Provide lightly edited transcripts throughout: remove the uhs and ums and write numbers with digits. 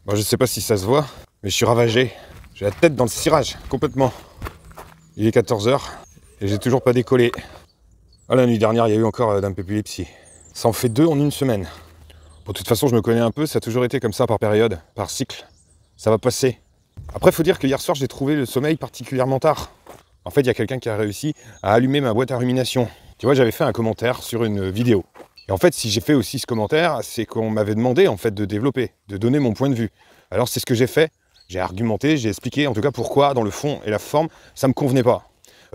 Bon, je sais pas si ça se voit, mais je suis ravagé. J'ai la tête dans le cirage, complètement. Il est 14 h et j'ai toujours pas décollé. Ah, la nuit dernière, il y a eu encore d'un épilepsie. Ça en fait 2 en une semaine. Bon, de toute façon, je me connais un peu, ça a toujours été comme ça par période, par cycle. Ça va passer. Après, il faut dire que hier soir, j'ai trouvé le sommeil particulièrement tard. En fait, il y a quelqu'un qui a réussi à allumer ma boîte à rumination. Tu vois, j'avais fait un commentaire sur une vidéo. Et en fait, si j'ai fait aussi ce commentaire, c'est qu'on m'avait demandé en fait de développer, de donner mon point de vue. Alors c'est ce que j'ai fait. J'ai argumenté, j'ai expliqué en tout cas pourquoi, dans le fond et la forme, ça me convenait pas.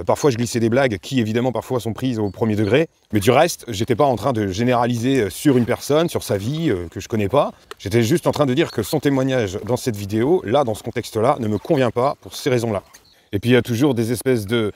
Parfois je glissais des blagues qui évidemment parfois sont prises au premier degré, mais du reste, j'étais pas en train de généraliser sur une personne, sur sa vie que je connais pas. J'étais juste en train de dire que son témoignage dans cette vidéo, là, dans ce contexte-là, ne me convient pas pour ces raisons-là. Et puis il y a toujours des espèces de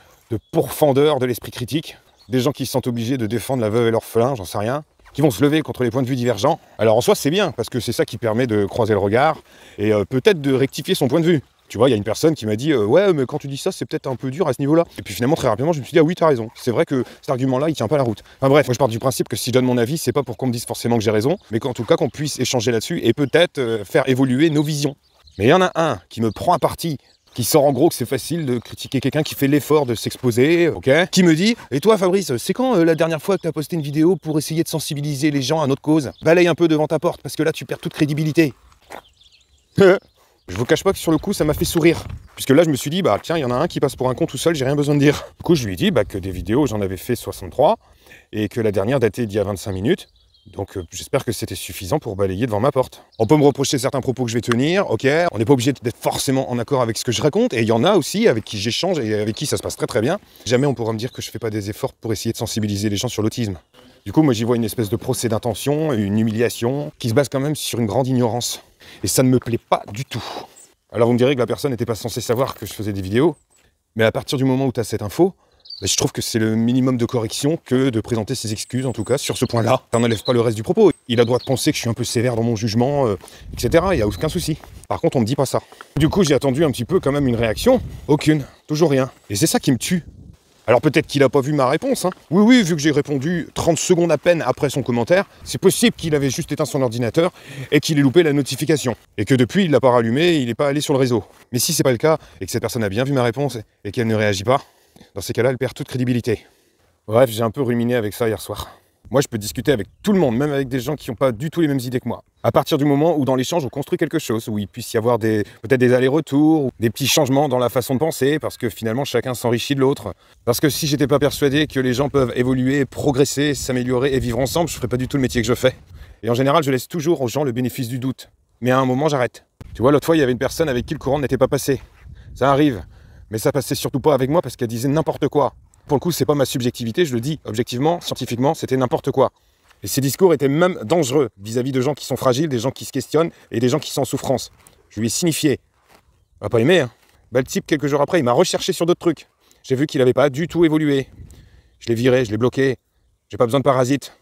pourfendeurs de l'esprit critique, des gens qui se sentent obligés de défendre la veuve et l'orphelin, j'en sais rien, qui vont se lever contre les points de vue divergents. Alors en soi c'est bien, parce que c'est ça qui permet de croiser le regard et peut-être de rectifier son point de vue. Tu vois, il y a une personne qui m'a dit ouais, mais quand tu dis ça, c'est peut-être un peu dur à ce niveau-là. Et puis finalement, très rapidement, je me suis dit ah oui, t'as raison. C'est vrai que cet argument-là, il tient pas la route. Enfin bref, moi je pars du principe que si je donne mon avis, c'est pas pour qu'on me dise forcément que j'ai raison, mais qu'en tout cas qu'on puisse échanger là-dessus et peut-être faire évoluer nos visions. Mais il y en a un qui me prend à partie, qui sort en gros que c'est facile de critiquer quelqu'un qui fait l'effort de s'exposer, ok, qui me dit « Et toi Fabrice, c'est quand la dernière fois que tu as posté une vidéo pour essayer de sensibiliser les gens à notre cause? Balaye un peu devant ta porte, parce que là tu perds toute crédibilité. » Je vous cache pas que sur le coup ça m'a fait sourire, puisque là je me suis dit « Bah tiens, il y en a un qui passe pour un con tout seul, j'ai rien besoin de dire. » Du coup je lui ai dit que des vidéos j'en avais fait 63, et que la dernière datait d'il y a 25 minutes, donc j'espère que c'était suffisant pour balayer devant ma porte. On peut me reprocher certains propos que je vais tenir, ok, on n'est pas obligé d'être forcément en accord avec ce que je raconte, et il y en a aussi avec qui j'échange et avec qui ça se passe très très bien. Jamais on pourra me dire que je fais pas des efforts pour essayer de sensibiliser les gens sur l'autisme. Du coup, moi j'y vois une espèce de procès d'intention, une humiliation, qui se base quand même sur une grande ignorance. Et ça ne me plaît pas du tout. Alors vous me direz que la personne n'était pas censée savoir que je faisais des vidéos, mais à partir du moment où tu as cette info, je trouve que c'est le minimum de correction que de présenter ses excuses, en tout cas, sur ce point-là. Ça n'enlève pas le reste du propos. Il a le droit de penser que je suis un peu sévère dans mon jugement, etc. Il n'y a aucun souci. Par contre, on me dit pas ça. Du coup, j'ai attendu un petit peu quand même une réaction. Aucune. Toujours rien. Et c'est ça qui me tue. Alors peut-être qu'il n'a pas vu ma réponse. Hein. Oui, vu que j'ai répondu 30 secondes à peine après son commentaire, c'est possible qu'il avait juste éteint son ordinateur et qu'il ait loupé la notification. Et que depuis, il l'a pas rallumé, il n'est pas allé sur le réseau. Mais si c'est pas le cas, et que cette personne a bien vu ma réponse et qu'elle ne réagit pas, dans ces cas-là, elle perd toute crédibilité. Bref, j'ai un peu ruminé avec ça hier soir. Moi, je peux discuter avec tout le monde, même avec des gens qui n'ont pas du tout les mêmes idées que moi. À partir du moment où, dans l'échange, on construit quelque chose, où il puisse y avoir peut-être des allers-retours, des petits changements dans la façon de penser, parce que finalement, chacun s'enrichit de l'autre. Parce que si j'étais pas persuadé que les gens peuvent évoluer, progresser, s'améliorer et vivre ensemble, je ferais pas du tout le métier que je fais. Et en général, je laisse toujours aux gens le bénéfice du doute. Mais à un moment, j'arrête. Tu vois, l'autre fois, il y avait une personne avec qui le courant n'était pas passé. Ça arrive. Mais ça passait surtout pas avec moi parce qu'elle disait n'importe quoi. Pour le coup, c'est pas ma subjectivité, je le dis objectivement, scientifiquement, c'était n'importe quoi. Et ces discours étaient même dangereux vis-à-vis de gens qui sont fragiles, des gens qui se questionnent et des gens qui sont en souffrance. Je lui ai signifié. On va pas aimer, hein. Le type, quelques jours après, il m'a recherché sur d'autres trucs. J'ai vu qu'il avait pas du tout évolué. Je l'ai viré, je l'ai bloqué. J'ai pas besoin de parasites.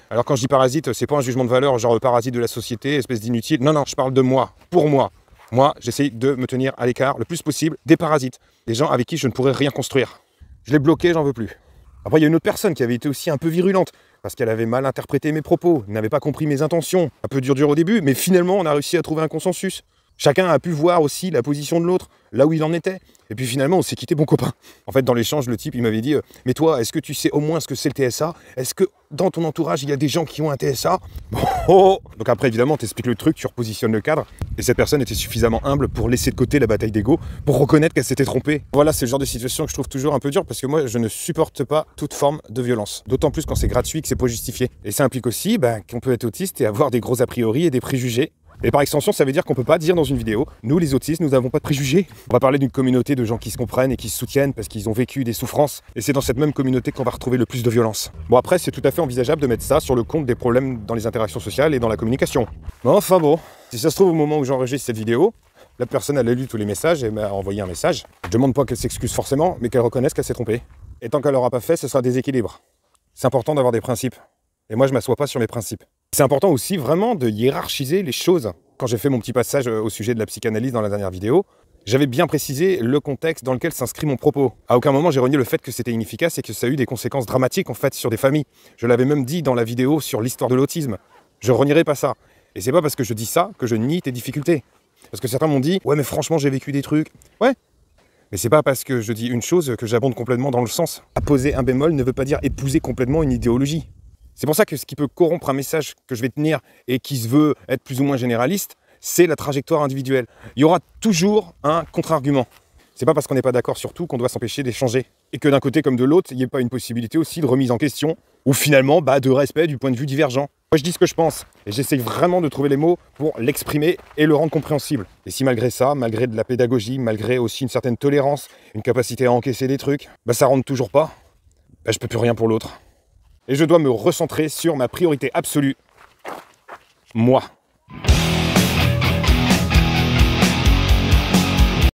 Alors quand je dis parasite, c'est pas un jugement de valeur, genre parasite de la société, espèce d'inutile. Non, je parle de moi, pour moi. Moi, j'essaye de me tenir à l'écart le plus possible des parasites, des gens avec qui je ne pourrais rien construire. Je l'ai bloqué, j'en veux plus. Après, il y a une autre personne qui avait été aussi un peu virulente, parce qu'elle avait mal interprété mes propos, n'avait pas compris mes intentions. Un peu dur au début, mais finalement, on a réussi à trouver un consensus. Chacun a pu voir aussi la position de l'autre, là où il en était. Et puis finalement, on s'est quitté bon copain. En fait, dans l'échange, le type, il m'avait dit « Mais toi, est-ce que tu sais au moins ce que c'est le TSA? Est-ce que dans ton entourage, il y a des gens qui ont un TSA ?» Bon. Donc après, évidemment, t'expliques le truc, tu repositionnes le cadre. Et cette personne était suffisamment humble pour laisser de côté la bataille d'ego, pour reconnaître qu'elle s'était trompée. Voilà, c'est le genre de situation que je trouve toujours un peu dur, parce que moi, je ne supporte pas toute forme de violence. D'autant plus quand c'est gratuit, que c'est pas justifié. Et ça implique aussi qu'on peut être autiste et avoir des gros a priori et des préjugés. Et par extension, ça veut dire qu'on peut pas dire dans une vidéo, nous les autistes, nous n'avons pas de préjugés. On va parler d'une communauté de gens qui se comprennent et qui se soutiennent parce qu'ils ont vécu des souffrances. Et c'est dans cette même communauté qu'on va retrouver le plus de violence. Bon après, c'est tout à fait envisageable de mettre ça sur le compte des problèmes dans les interactions sociales et dans la communication. Mais enfin bon, si ça se trouve au moment où j'enregistre cette vidéo, la personne elle a lu tous les messages et m'a envoyé un message. Je demande pas qu'elle s'excuse forcément, mais qu'elle reconnaisse qu'elle s'est trompée. Et tant qu'elle l'aura pas fait, ce sera déséquilibre. C'est important d'avoir des principes. Et moi, je m'assois pas sur mes principes. C'est important aussi vraiment de hiérarchiser les choses. Quand j'ai fait mon petit passage au sujet de la psychanalyse dans la dernière vidéo, j'avais bien précisé le contexte dans lequel s'inscrit mon propos. À aucun moment j'ai renié le fait que c'était inefficace et que ça a eu des conséquences dramatiques en fait sur des familles. Je l'avais même dit dans la vidéo sur l'histoire de l'autisme. Je renierai pas ça. Et c'est pas parce que je dis ça que je nie tes difficultés. Parce que certains m'ont dit « Ouais, mais franchement, j'ai vécu des trucs. » Ouais. Mais c'est pas parce que je dis une chose que j'abonde complètement dans le sens. Apposer un bémol ne veut pas dire épouser complètement une idéologie. C'est pour ça que ce qui peut corrompre un message que je vais tenir et qui se veut être plus ou moins généraliste, c'est la trajectoire individuelle. Il y aura toujours un contre-argument. C'est pas parce qu'on n'est pas d'accord sur tout qu'on doit s'empêcher d'échanger. Et que d'un côté comme de l'autre, il n'y ait pas une possibilité aussi de remise en question, ou finalement de respect du point de vue divergent. Moi je dis ce que je pense, et j'essaye vraiment de trouver les mots pour l'exprimer et le rendre compréhensible. Et si malgré ça, malgré de la pédagogie, malgré aussi une certaine tolérance, une capacité à encaisser des trucs, ça rentre toujours pas, je peux plus rien pour l'autre. Et je dois me recentrer sur ma priorité absolue, moi.